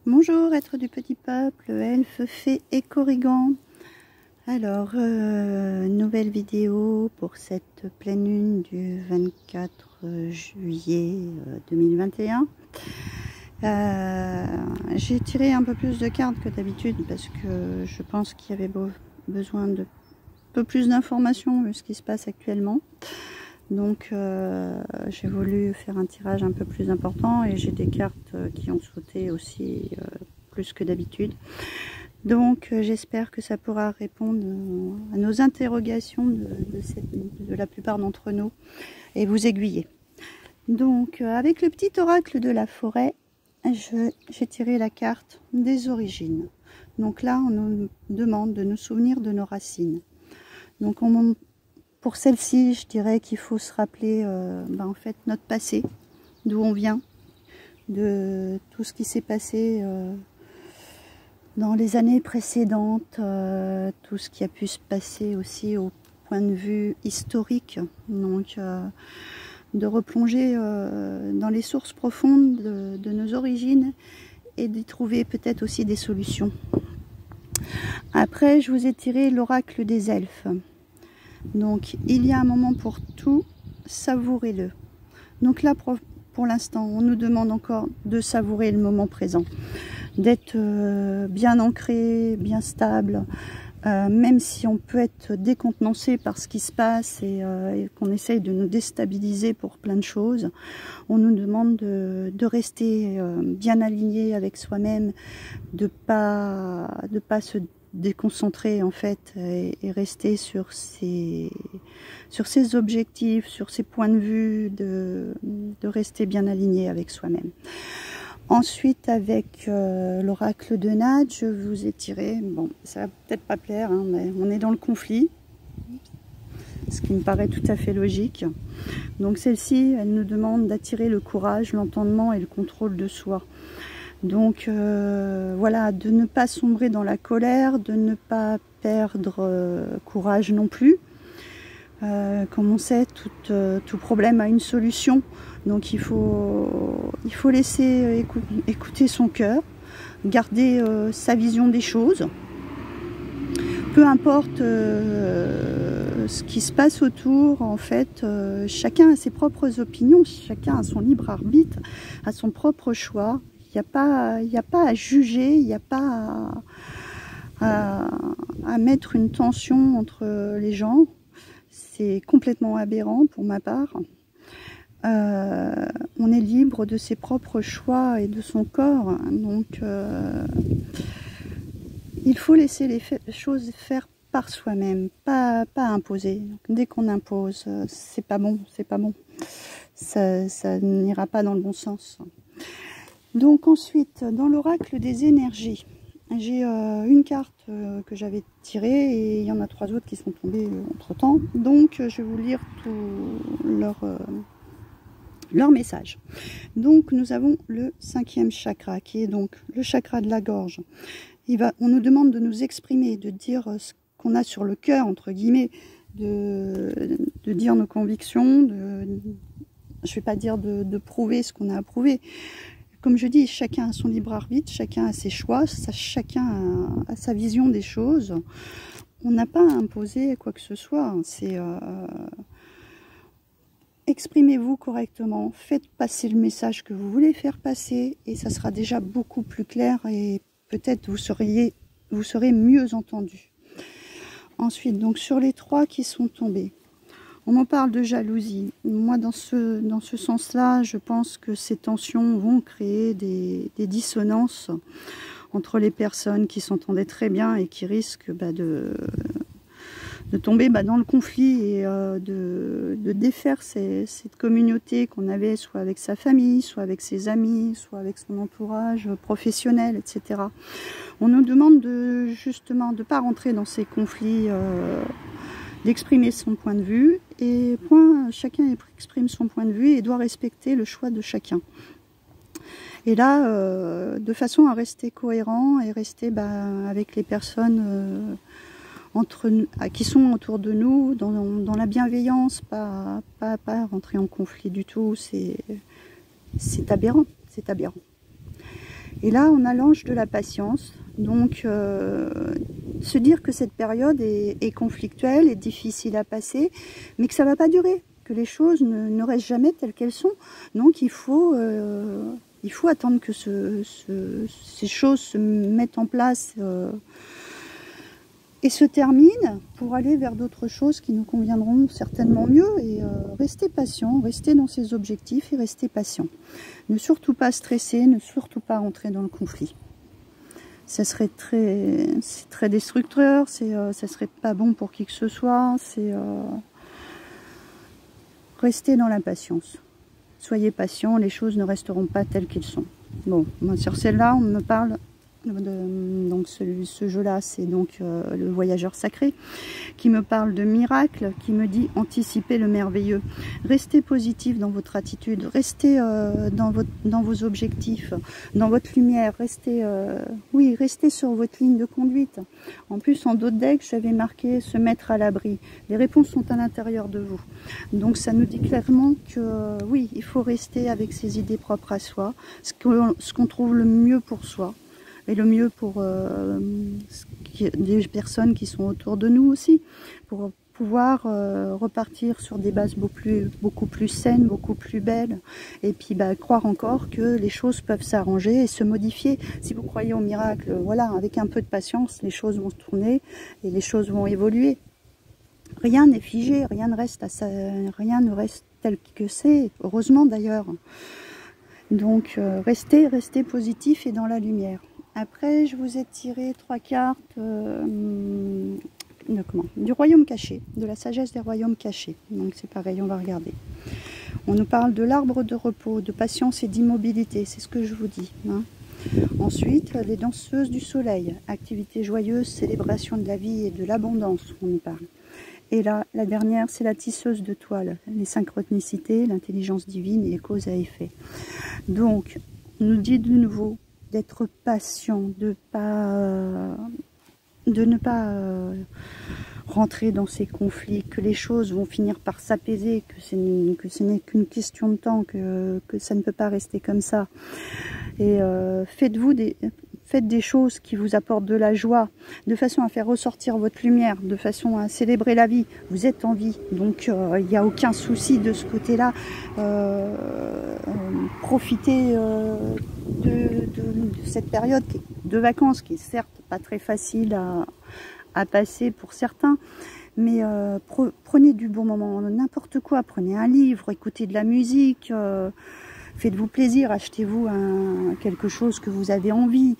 Bonjour, être du petit peuple, elfe, fée et corrigan. Alors, nouvelle vidéo pour cette pleine lune du 24 juillet 2021. J'ai tiré un peu plus de cartes que d'habitude parce que je pense qu'il y avait besoin de peu plus d'informations vu ce qui se passe actuellement. Donc j'ai voulu faire un tirage un peu plus important et j'ai des cartes qui ont sauté aussi plus que d'habitude. Donc j'espère que ça pourra répondre à nos interrogations de la plupart d'entre nous et vous aiguiller. Donc avec le petit oracle de la forêt, j'ai tiré la carte des origines. Donc là on nous demande de nous souvenir de nos racines. Donc pour celle-ci, je dirais qu'il faut se rappeler en fait notre passé, d'où on vient, de tout ce qui s'est passé dans les années précédentes, tout ce qui a pu se passer aussi au point de vue historique. Donc de replonger dans les sources profondes de nos origines et d'y trouver peut-être aussi des solutions. Après, je vous ai tiré l'oracle des elfes. Donc il y a un moment pour tout, savourez-le. Donc là pour l'instant on nous demande encore de savourer le moment présent, d'être bien ancré, bien stable, même si on peut être décontenancé par ce qui se passe et qu'on essaye de nous déstabiliser pour plein de choses. On nous demande de rester bien aligné avec soi-même, de pas se déconcentrer en fait et rester sur ses objectifs, sur ses points de vue, de rester bien aligné avec soi-même. Ensuite, avec l'oracle de Nat, je vous ai tiré, bon, ça va peut-être pas plaire, hein, mais on est dans le conflit, ce qui me paraît tout à fait logique. Donc celle-ci, elle nous demande d'attirer le courage, l'entendement et le contrôle de soi. Donc voilà, de ne pas sombrer dans la colère, de ne pas perdre courage non plus. Comme on sait, tout problème a une solution. Donc il faut laisser écouter son cœur, garder sa vision des choses. Peu importe ce qui se passe autour, en fait, chacun a ses propres opinions, chacun a son libre arbitre, a son propre choix. Il n'y a pas à juger, il n'y a pas à mettre une tension entre les gens. C'est complètement aberrant pour ma part. On est libre de ses propres choix et de son corps. Donc, il faut laisser les choses faire par soi-même, pas imposer. Donc, dès qu'on impose, c'est pas bon, c'est pas bon. Ça n'ira pas dans le bon sens. Donc ensuite, dans l'oracle des énergies, j'ai une carte que j'avais tirée et il y en a 3 autres qui sont tombées entre temps. Donc je vais vous lire tout leur message. Donc nous avons le 5e chakra qui est donc le chakra de la gorge. On nous demande de nous exprimer, de dire ce qu'on a sur le cœur, entre guillemets, de dire nos convictions, je ne vais pas dire de prouver ce qu'on a à prouver. Comme je dis, chacun a son libre arbitre, chacun a ses choix, chacun a sa vision des choses. On n'a pas à imposer quoi que ce soit. C'est exprimez-vous correctement, faites passer le message que vous voulez faire passer et ça sera déjà beaucoup plus clair et peut-être vous serez mieux entendu. Ensuite, donc sur les 3 qui sont tombés, on m'en parle de jalousie. Moi, dans ce sens-là, je pense que ces tensions vont créer des dissonances entre les personnes qui s'entendaient très bien et qui risquent de tomber dans le conflit et de défaire cette communauté qu'on avait soit avec sa famille, soit avec ses amis, soit avec son entourage professionnel, etc. On nous demande justement de ne pas rentrer dans ces conflits, d'exprimer son point de vue et chacun exprime son point de vue et doit respecter le choix de chacun. Et là, de façon à rester cohérent et rester avec les personnes qui sont autour de nous dans la bienveillance, pas rentrer en conflit du tout, c'est aberrant, c'est aberrant. Et là, on a l'ange de la patience. Donc, se dire que cette période est conflictuelle, est difficile à passer, mais que ça ne va pas durer, que les choses ne restent jamais telles qu'elles sont. Donc, il faut attendre que ces choses se mettent en place et se terminent pour aller vers d'autres choses qui nous conviendront certainement mieux. Et rester patient, rester dans ses objectifs et rester patient. Ne surtout pas stresser, ne surtout pas rentrer dans le conflit. Ça serait très destructeur, ça serait pas bon pour qui que ce soit. C'est rester dans la patience. Soyez patient, les choses ne resteront pas telles qu'elles sont. Bon, moi, sur celle-là, on me parle donc ce jeu-là, c'est donc le voyageur sacré qui me parle de miracle, qui me dit anticiper le merveilleux. Restez positif dans votre attitude, restez dans vos objectifs, dans votre lumière, restez sur votre ligne de conduite. En plus, en dos de deck, j'avais marqué se mettre à l'abri. Les réponses sont à l'intérieur de vous. Donc ça nous dit clairement que oui, il faut rester avec ses idées propres à soi, ce qu'on trouve le mieux pour soi. Et le mieux pour des personnes qui sont autour de nous aussi, pour pouvoir repartir sur des bases beaucoup plus saines, beaucoup plus belles, et puis croire encore que les choses peuvent s'arranger et se modifier. Si vous croyez au miracle, voilà, avec un peu de patience, les choses vont se tourner et les choses vont évoluer. Rien n'est figé, rien ne reste tel que c'est, heureusement d'ailleurs. Donc restez positif et dans la lumière. Après, je vous ai tiré 3 cartes du royaume caché, de la sagesse des royaumes cachés. Donc c'est pareil, on va regarder. On nous parle de l'arbre de repos, de patience et d'immobilité, c'est ce que je vous dis. Hein. Ensuite, les danseuses du soleil, activité joyeuse, célébration de la vie et de l'abondance, on nous parle. Et là, la dernière, c'est la tisseuse de toile, les synchronicités, l'intelligence divine et les causes à effet. Donc, on nous dit de nouveau d'être patient, de ne pas rentrer dans ces conflits, que les choses vont finir par s'apaiser, que ce n'est qu'une question de temps, que ça ne peut pas rester comme ça. Et faites des choses qui vous apportent de la joie, de façon à faire ressortir votre lumière, de façon à célébrer la vie. Vous êtes en vie, donc il n'y a aucun souci de ce côté-là. Profitez de cette période de vacances, qui est certes pas très facile à passer pour certains, mais prenez du bon moment, n'importe quoi, prenez un livre, écoutez de la musique, faites-vous plaisir, achetez-vous quelque chose que vous avez envie,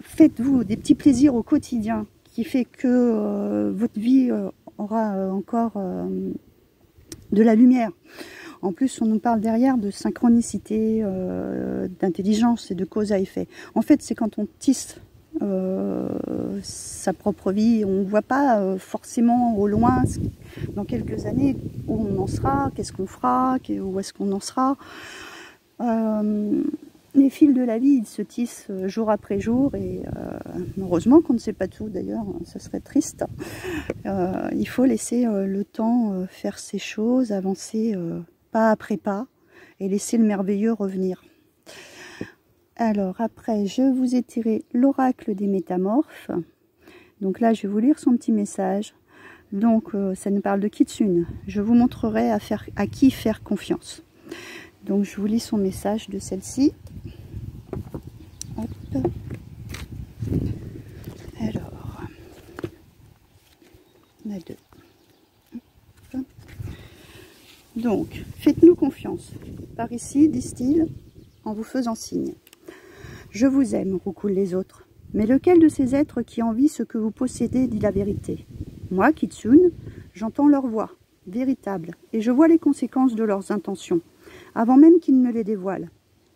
faites-vous des petits plaisirs au quotidien qui fait que votre vie aura encore de la lumière. En plus, on nous parle derrière de synchronicité, d'intelligence et de cause à effet. En fait, c'est quand on tisse sa propre vie, on ne voit pas forcément au loin, dans quelques années, où on en sera, qu'est-ce qu'on fera, où est-ce qu'on en sera. Les fils de la vie, ils se tissent jour après jour, et heureusement qu'on ne sait pas tout d'ailleurs, ça serait triste. Il faut laisser le temps faire ses choses, avancer pas après pas, et laisser le merveilleux revenir. Alors après, je vous ai tiré l'oracle des métamorphes. Donc là, je vais vous lire son petit message. Donc ça nous parle de Kitsune. Je vous montrerai à qui faire confiance. Donc je vous lis son message de celle-ci. Hop. Alors, on a 2. Hop. Donc, faites-nous confiance. Par ici, disent-ils, en vous faisant signe. Je vous aime, roucoulent les autres. Mais lequel de ces êtres qui envie ce que vous possédez dit la vérité? Moi, Kitsune, j'entends leur voix, véritable, et je vois les conséquences de leurs intentions, avant même qu'ils ne les dévoilent.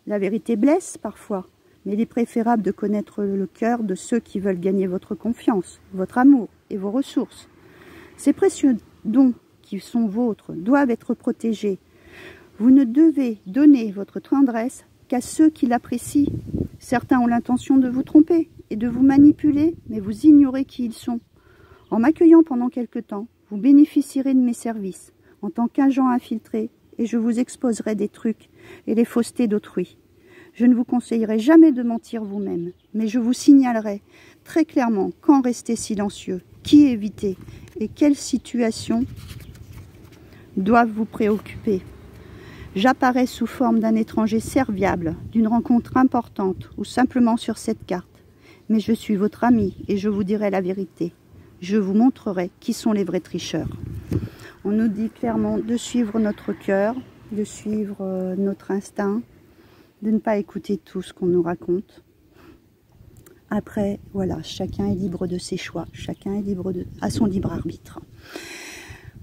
La vérité blesse parfois, mais il est préférable de connaître le cœur de ceux qui veulent gagner votre confiance, votre amour et vos ressources. Ces précieux dons qui sont vôtres doivent être protégés. Vous ne devez donner votre tendresse qu'à ceux qui l'apprécient. Certains ont l'intention de vous tromper et de vous manipuler, mais vous ignorez qui ils sont. En m'accueillant pendant quelque temps, vous bénéficierez de mes services en tant qu'agent infiltré, et je vous exposerai des trucs et les faussetés d'autrui. Je ne vous conseillerai jamais de mentir vous-même, mais je vous signalerai très clairement quand rester silencieux, qui éviter et quelles situations doivent vous préoccuper. J'apparais sous forme d'un étranger serviable, d'une rencontre importante ou simplement sur cette carte. Mais je suis votre ami et je vous dirai la vérité. Je vous montrerai qui sont les vrais tricheurs. On nous dit clairement de suivre notre cœur, de suivre notre instinct, de ne pas écouter tout ce qu'on nous raconte. Après, voilà, chacun est libre de ses choix, chacun est libre à son libre arbitre.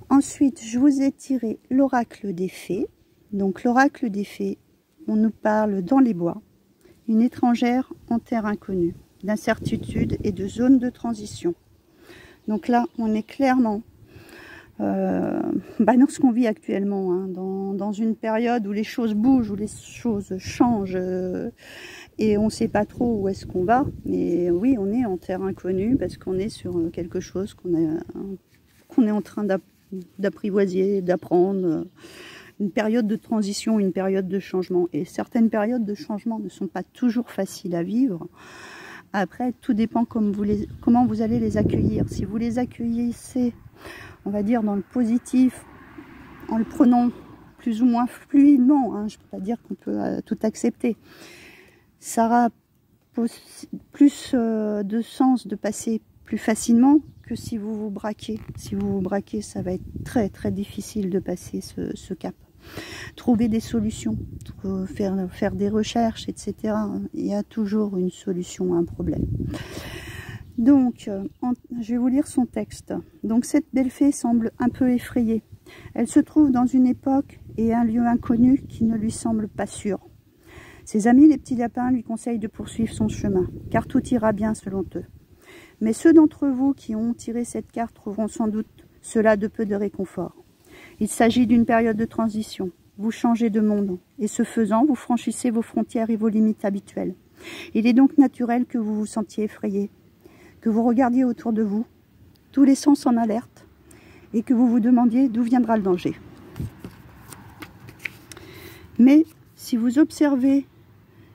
Ensuite, je vous ai tiré l'oracle des fées. Donc l'oracle des fées, on nous parle dans les bois, une étrangère en terre inconnue, d'incertitude et de zone de transition. Donc là, on est clairement dans ce qu'on vit actuellement, hein, dans une période où les choses bougent, où les choses changent, et on ne sait pas trop où est-ce qu'on va. Mais oui, on est en terre inconnue parce qu'on est sur quelque chose qu'on est en train d'apprivoiser, d'apprendre. Une période de transition, une période de changement. Et certaines périodes de changement ne sont pas toujours faciles à vivre. Après, tout dépend comment vous allez les accueillir. Si vous les accueillissez, on va dire, dans le positif, en le prenant plus ou moins fluidement, hein, je ne peux pas dire qu'on peut tout accepter, ça aura plus de sens de passer plus facilement que si vous vous braquez. Si vous vous braquez, ça va être très très difficile de passer ce cap. Trouver des solutions, faire des recherches, etc. Il y a toujours une solution à un problème. Donc, je vais vous lire son texte. Donc, cette belle fée semble un peu effrayée. Elle se trouve dans une époque et un lieu inconnu qui ne lui semble pas sûr. Ses amis, les petits lapins, lui conseillent de poursuivre son chemin, car tout ira bien selon eux. Mais ceux d'entre vous qui ont tiré cette carte trouveront sans doute cela de peu de réconfort. Il s'agit d'une période de transition. Vous changez de monde, et ce faisant, vous franchissez vos frontières et vos limites habituelles. Il est donc naturel que vous vous sentiez effrayé, que vous regardiez autour de vous, tous les sens en alerte, et que vous vous demandiez d'où viendra le danger. Mais si vous observez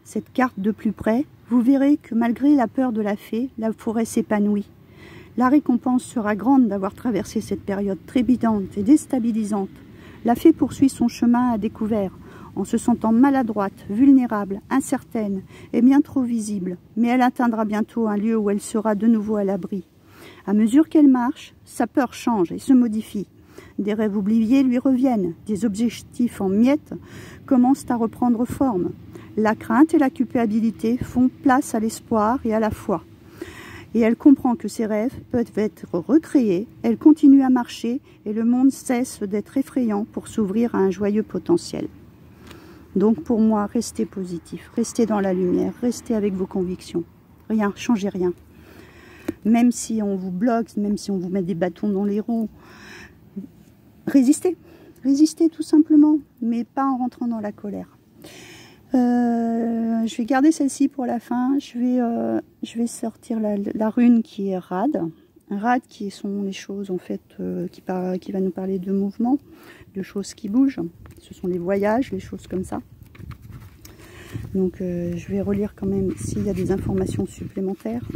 cette carte de plus près, vous verrez que malgré la peur de la fée, la forêt s'épanouit. La récompense sera grande d'avoir traversé cette période trépidante et déstabilisante. La fée poursuit son chemin à découvert, en se sentant maladroite, vulnérable, incertaine et bien trop visible. Mais elle atteindra bientôt un lieu où elle sera de nouveau à l'abri. À mesure qu'elle marche, sa peur change et se modifie. Des rêves oubliés lui reviennent, des objectifs en miettes commencent à reprendre forme. La crainte et la culpabilité font place à l'espoir et à la foi. Et elle comprend que ses rêves peuvent être recréés, elle continue à marcher et le monde cesse d'être effrayant pour s'ouvrir à un joyeux potentiel. Donc pour moi, restez positif, restez dans la lumière, restez avec vos convictions. Rien, changez rien. Même si on vous bloque, même si on vous met des bâtons dans les roues, résistez. Résistez tout simplement, mais pas en rentrant dans la colère. Je vais garder celle-ci pour la fin. Je vais sortir la rune qui est Rad. Rad qui sont les choses en fait qui va nous parler de mouvement, de choses qui bougent. Ce sont les voyages, les choses comme ça. Donc je vais relire quand même s'il y a des informations supplémentaires.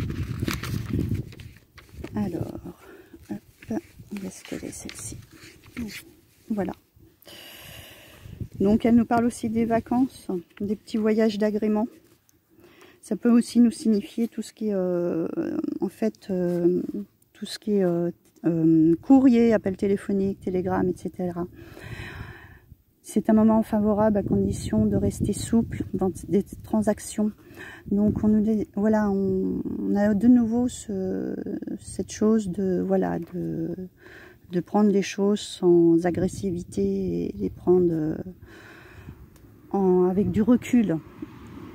Alors, hop, où est-ce qu'elle est celle-ci? Voilà. Donc elle nous parle aussi des vacances, des petits voyages d'agrément. Ça peut aussi nous signifier tout ce qui est en fait tout ce qui est courrier, appel téléphonique, télégramme, etc. C'est un moment favorable à condition de rester souple dans des transactions. Donc on nous dit, voilà, on a de nouveau cette chose de voilà de prendre les choses sans agressivité et les prendre avec du recul.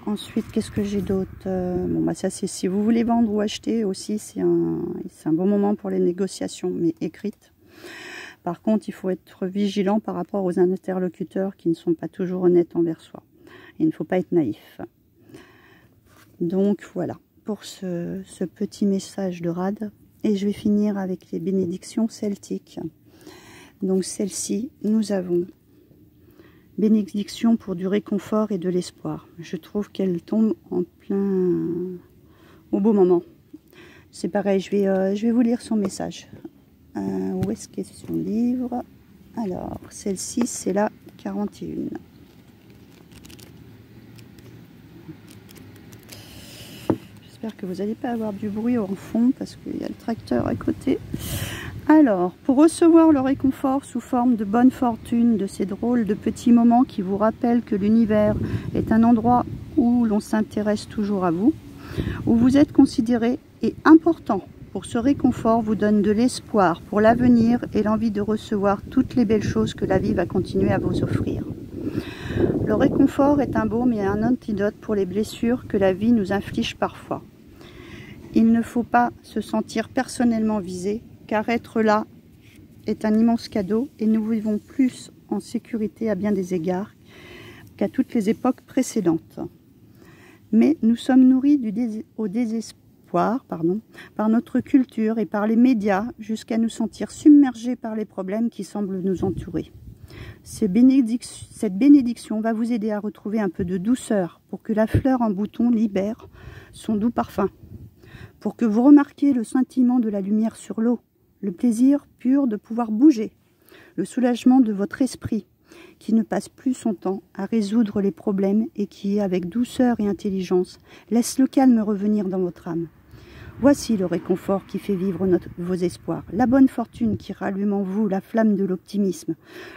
Ensuite, qu'est-ce que j'ai d'autre? Bon, bah ça c'est si vous voulez vendre ou acheter aussi, c'est un bon moment pour les négociations, mais écrites. Par contre, il faut être vigilant par rapport aux interlocuteurs qui ne sont pas toujours honnêtes envers soi. Il ne faut pas être naïf. Donc voilà, pour ce petit message de Rad. Et je vais finir avec les bénédictions celtiques. Donc celle-ci, nous avons bénédiction pour du réconfort et de l'espoir. Je trouve qu'elle tombe en plein au beau moment. C'est pareil, je vais vous lire son message. Où est-ce qu'est son livre? Alors, celle-ci, c'est la 41. J'espère que vous n'allez pas avoir du bruit en fond parce qu'il y a le tracteur à côté. Alors, pour recevoir le réconfort sous forme de bonne fortune, de ces drôles de petits moments qui vous rappellent que l'univers est un endroit où l'on s'intéresse toujours à vous, où vous êtes considéré et important, pour ce réconfort vous donne de l'espoir pour l'avenir et l'envie de recevoir toutes les belles choses que la vie va continuer à vous offrir. Le réconfort est un baume et un antidote pour les blessures que la vie nous inflige parfois. Il ne faut pas se sentir personnellement visé, car être là est un immense cadeau et nous vivons plus en sécurité à bien des égards qu'à toutes les époques précédentes. Mais nous sommes nourris au désespoir par notre culture et par les médias jusqu'à nous sentir submergés par les problèmes qui semblent nous entourer. Cette bénédiction va vous aider à retrouver un peu de douceur pour que la fleur en bouton libère son doux parfum, pour que vous remarquiez le scintillement de la lumière sur l'eau, le plaisir pur de pouvoir bouger, le soulagement de votre esprit qui ne passe plus son temps à résoudre les problèmes et qui, avec douceur et intelligence, laisse le calme revenir dans votre âme. Voici le réconfort qui fait vivre vos espoirs, la bonne fortune qui rallume en vous la flamme de l'optimisme,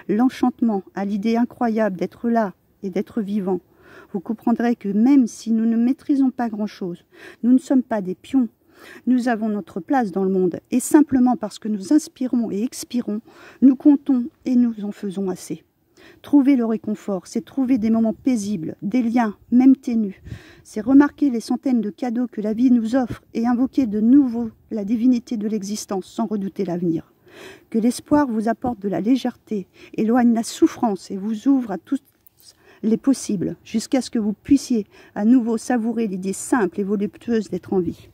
l'enchantement à l'idée incroyable d'être là et d'être vivant. Vous comprendrez que même si nous ne maîtrisons pas grand-chose, nous ne sommes pas des pions. Nous avons notre place dans le monde et simplement parce que nous inspirons et expirons, nous comptons et nous en faisons assez. Trouver le réconfort, c'est trouver des moments paisibles, des liens, même ténus. C'est remarquer les centaines de cadeaux que la vie nous offre et invoquer de nouveau la divinité de l'existence sans redouter l'avenir. Que l'espoir vous apporte de la légèreté, éloigne la souffrance et vous ouvre à tous les possibles, jusqu'à ce que vous puissiez à nouveau savourer l'idée simple et voluptueuse d'être en vie.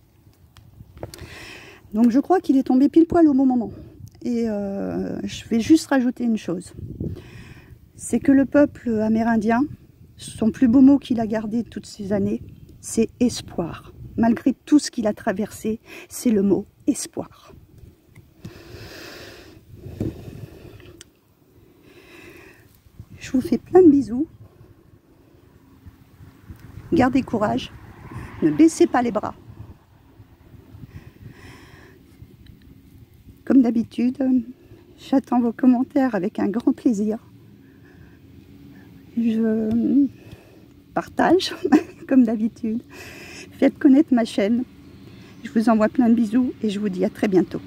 Donc je crois qu'il est tombé pile poil au bon moment. Et je vais juste rajouter une chose. C'est que le peuple amérindien, son plus beau mot qu'il a gardé toutes ces années, c'est espoir. Malgré tout ce qu'il a traversé, c'est le mot espoir. Je vous fais plein de bisous. Gardez courage. Ne baissez pas les bras. Comme d'habitude, j'attends vos commentaires avec un grand plaisir. Je partage, comme d'habitude. Faites connaître ma chaîne. Je vous envoie plein de bisous et je vous dis à très bientôt.